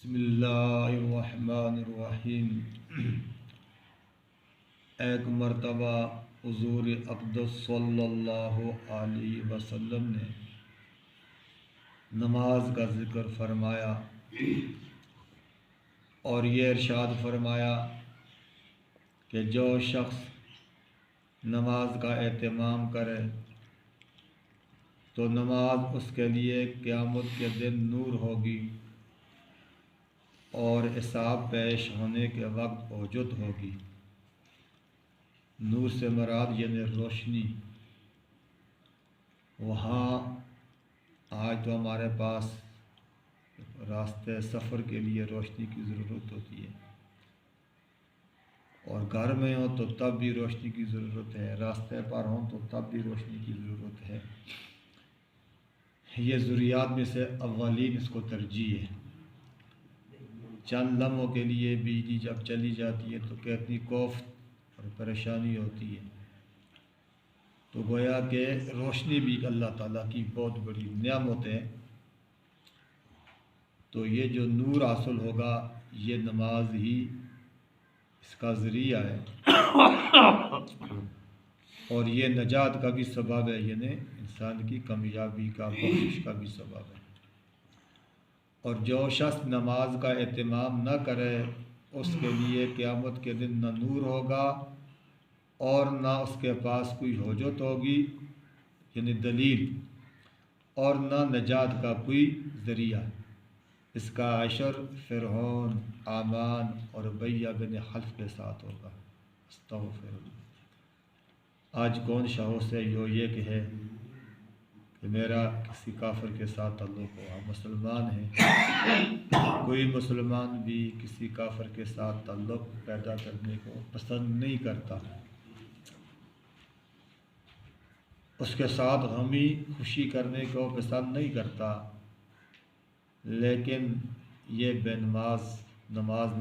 بسم اللہ الرحمن الرحیم۔ ایک مرتبہ حضور اقدس صلی اللہ علیہ وسلم نے نماز کا ذکر فرمایا اور یہ ارشاد فرمایا کہ جو شخص نماز کا اہتمام کرے تو نماز اس کے لیے قیامت کے دن نور ہوگی اور حساب پیش ہونے کے وقت حجت ہوگی۔ نور سے مراد یعنی روشنی۔ وہاں آج تو ہمارے پاس راستے سفر کے لیے روشنی کی ضرورت ہوتی ہے، اور گھر میں ہوں تو تب بھی روشنی کی ضرورت ہے، راستے پر ہوں تو تب بھی روشنی کی ضرورت ہے۔ یہ ضروریات میں سے اولین اس کو ترجیح ہے۔ چند لمحوں کے لیے بجلی جب چلی جاتی ہے تو کتنی کوفت اور پریشانی ہوتی ہے، تو گویا کہ روشنی بھی اللہ تعالیٰ کی بہت بڑی نعمت ہے۔ تو یہ جو نور حاصل ہوگا یہ نماز ہی اس کا ذریعہ ہے، اور یہ نجات کا بھی سبب ہے، یعنی انسان کی کامیابی کا، بخشش کا بھی سبب ہے۔ اور جو شخص نماز کا اہتمام نہ کرے اس کے لیے قیامت کے دن نہ نور ہوگا اور نہ اس کے پاس کوئی حجت ہوگی یعنی دلیل، اور نہ نجات کا کوئی ذریعہ۔ اس کا حشر فرعون، حامان اور امیہ بن خلف کے ساتھ ہوگا۔ استغفر اللہ۔ آج کون شخص ہے جو یہ کہے کہ میرا کسی کافر کے ساتھ تعلق ہو؟ ہم مسلمان ہیں، کوئی مسلمان بھی کسی کافر کے ساتھ تعلق پیدا کرنے کو پسند نہیں کرتا، اس کے ساتھ غمی خوشی کرنے کو پسند نہیں کرتا، لیکن یہ بے نماز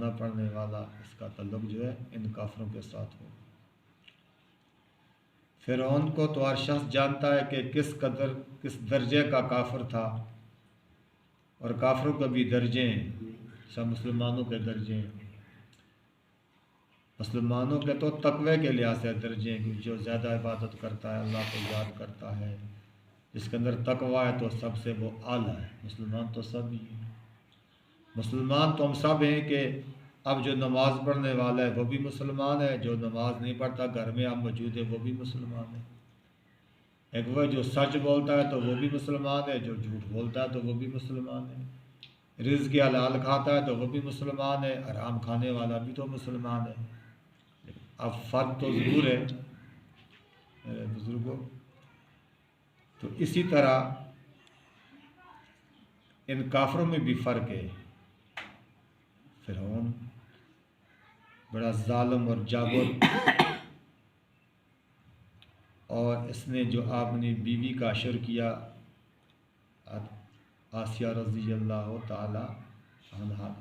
نہ پڑھنے والا اس کا تعلق جو ہے ان کافروں کے ساتھ ہو۔ فرعون کو تو ہر شخص جانتا ہے کہ کس درجے کا کافر تھا، اور کافروں کے بھی درجے ہیں، سب مسلمانوں کے درجے ہیں۔ مسلمانوں کے تو تقوی کے لحاظ سے درجے ہیں، جو زیادہ عبادت کرتا ہے، اللہ کو یاد کرتا ہے، جس کے اندر تقوی ہے تو سب سے وہ اعلیٰ ہے۔ مسلمان تو سب ہی ہیں، مسلمان تو ہم سب ہیں کہ اب جو نماز پڑھنے والا ہے وہ بھی مسلمان ہے، جو نماز نہیں پڑھتا گھر میں اب موجود ہے وہ بھی مسلمان ہے۔ ایک وہ جو سچ بولتا ہے تو وہ بھی مسلمان ہے، جو جھوٹ بولتا ہے تو وہ بھی مسلمان ہے، رزق حلال کھاتا ہے تو وہ بھی مسلمان ہے، حرام کھانے والا بھی تو مسلمان ہے۔ اب فرق تو ضرور ہے میرے بزرگوں۔ تو اسی طرح ان کافروں میں بھی فرق ہے۔ فرعون بڑا ظالم اور جابر، اور اس نے جو اپنی بیوی کا عشر کیا، آسیہ رضی اللہ تعالی عنہا،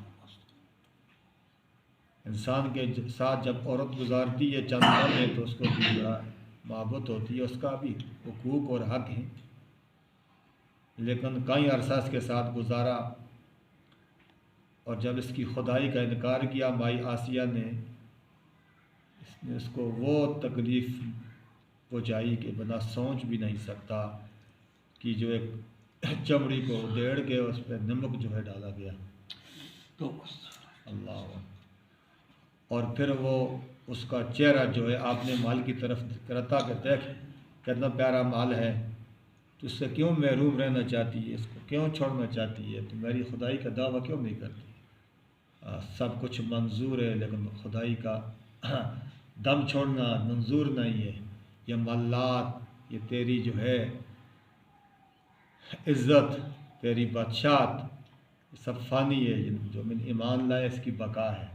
انسان کے ساتھ جب عورت گزارتی ہے چند لمحے تو اس کو بھی بڑا محبت ہوتی ہے، اس کا بھی حقوق اور حق ہیں، لیکن کئی عرصہ اس کے ساتھ گزارا، اور جب اس کی خدائی کا انکار کیا مائی آسیہ نے، اس کو وہ تکلیف پہنچائی کہ بنا سوچ بھی نہیں سکتا، کہ جو ایک چمڑی کو ادھیڑ کے اس پہ نمک جو ہے ڈالا گیا، اللہ، اور پھر وہ اس کا چہرہ جو ہے آپ نے مال کی طرف کرتا کہ دیکھ کتنا پیارا مال ہے، تو اس سے کیوں محروم رہنا چاہتی ہے، اس کو کیوں چھوڑنا چاہتی ہے، تو میری خدائی کا دعویٰ کیوں نہیں کرتی؟ سب کچھ منظور ہے لیکن خدائی کا دم چھوڑنا منظور نہیں ہے۔ یہ مالات، یہ تیری جو ہے عزت، تیری بادشاہت، یہ سب فانی ہے، جو من ایمان لائے اس کی بقا ہے،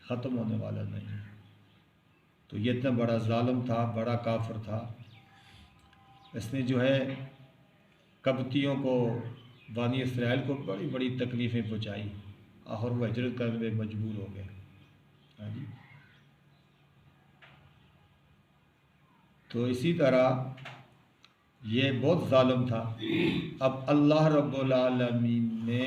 ختم ہونے والا نہیں ہے۔ تو یہ اتنا بڑا ظالم تھا، بڑا کافر تھا، اس نے جو ہے قبطیوں کو، بانی اسرائیل کو بڑی بڑی تکلیفیں پہنچائی، آخر وہ ہجرت کرنے میں مجبور ہو گئے۔ تو اسی طرح یہ بہت ظالم تھا۔ اب اللہ رب العالمین نے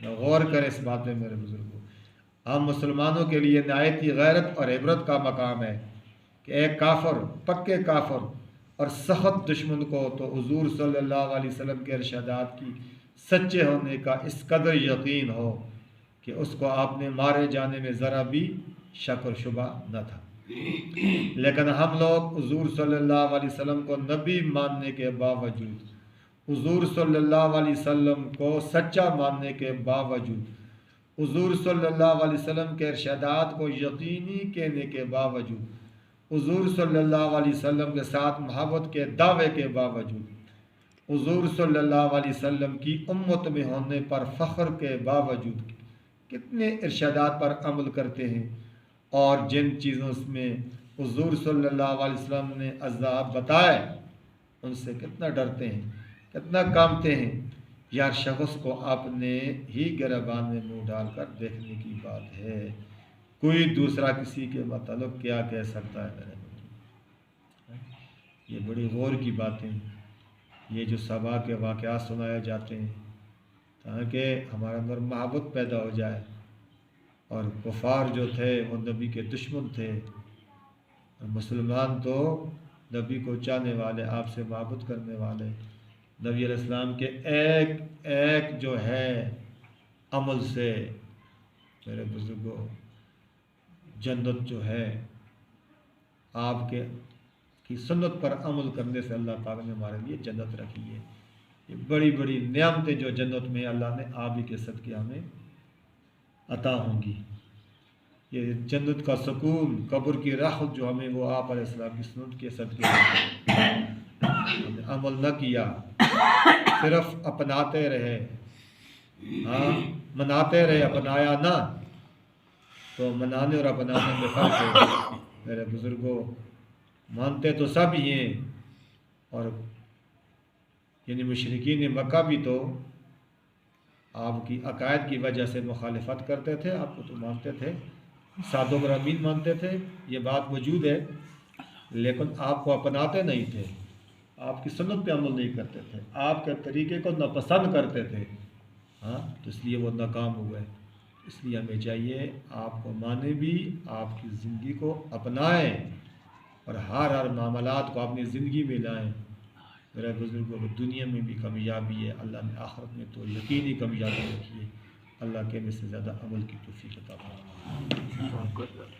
غور کریں اس بات میں میرے بزرگوں. ہم مسلمانوں کے لیے نہایت ہی غیرت اور عبرت کا مقام ہے کہ ایک کافر، پکے کافر اور سخت دشمن کو تو حضور صلی اللہ علیہ وسلم کے ارشادات کی سچے ہونے کا اس قدر یقین ہو کہ اس کو آپ نے مارے جانے میں ذرا بھی شک اور شبہ نہ تھا. لیکن ہم لوگ حضور صلی اللہ علیہ وسلم کو نبی ماننے کے باوجود، حضور صلی اللہ علیہ وسلم کو سچا ماننے کے باوجود، حضور صلی اللہ علیہ وسلم کے ارشادات کو یقینی کہنے کے باوجود، حضور صلی اللہ علیہ وسلم کے ساتھ محبت کے دعوے کے باوجود، حضور صلی اللہ علیہ وسلم کی امت میں ہونے پر فخر کے باوجود کتنے ارشادات پر عمل کرتے ہیں، اور جن چیزوں میں حضور صلی اللہ علیہ وسلم نے عذاب بتائے ان سے کتنا ڈرتے ہیں، کتنا کامتے ہیں. یار شخص کو اپنے ہی گریبان میں منہ ڈال کر دیکھنے کی بات ہے. کوئی دوسرا کسی کے متعلق کیا کہہ سکتا ہے میرے بھائی؟ یہ بڑی غور کی باتیں، یہ جو صبا کے واقعات سنائے جاتے ہیں تاکہ ہمارے اندر محبت پیدا ہو جائے. اور کفار جو تھے وہ نبی کے دشمن تھے، اور مسلمان تو نبی کو چاہنے والے، آپ سے محبت کرنے والے. نبی علیہ السلام کے ایک ایک جو ہے عمل سے میرے بزرگوں جنت جو ہے، آپ کے کی سنت پر عمل کرنے سے اللہ پاک نے ہمارے لیے جنت رکھی ہے. یہ بڑی بڑی نعمتیں جو جنت میں اللہ نے آپ ہی کے صدقے ہمیں عطا ہوں گی. یہ جنت کا سکون، قبر کی راحت جو ہمیں وہ آپ علیہ السلام کی سنت کے صدقے ہم نے عمل نہ کیا، صرف اپناتے رہے، مناتے رہے، اپنایا نہ. تو منانے اور اپنانے میں فرق ہے میرے بزرگوں. مانتے تو سب ہی ہیں، اور یعنی مشرکین مکہ بھی تو آپ کی عقائد کی وجہ سے مخالفت کرتے تھے، آپ کو تو مانتے تھے، سات و برامین مانتے تھے، یہ بات موجود ہے، لیکن آپ کو اپناتے نہیں تھے، آپ کی سنت پہ عمل نہیں کرتے تھے، آپ کے طریقے کو ناپسند کرتے تھے. تو اس لیے وہ ناکام ہوئے. اس لیے ہمیں چاہیے آپ کو مانے بھی، آپ کی زندگی کو اپنائیں اور ہر معاملات کو اپنی زندگی میں لائیں. میرے بزرگوں کو دنیا میں بھی کامیابی ہے، اللہ نے آخرت میں تو یقینی کامیابی رکھی ہے. اللہ کے میں سے زیادہ عمل کی توفیق عطا فرمائے.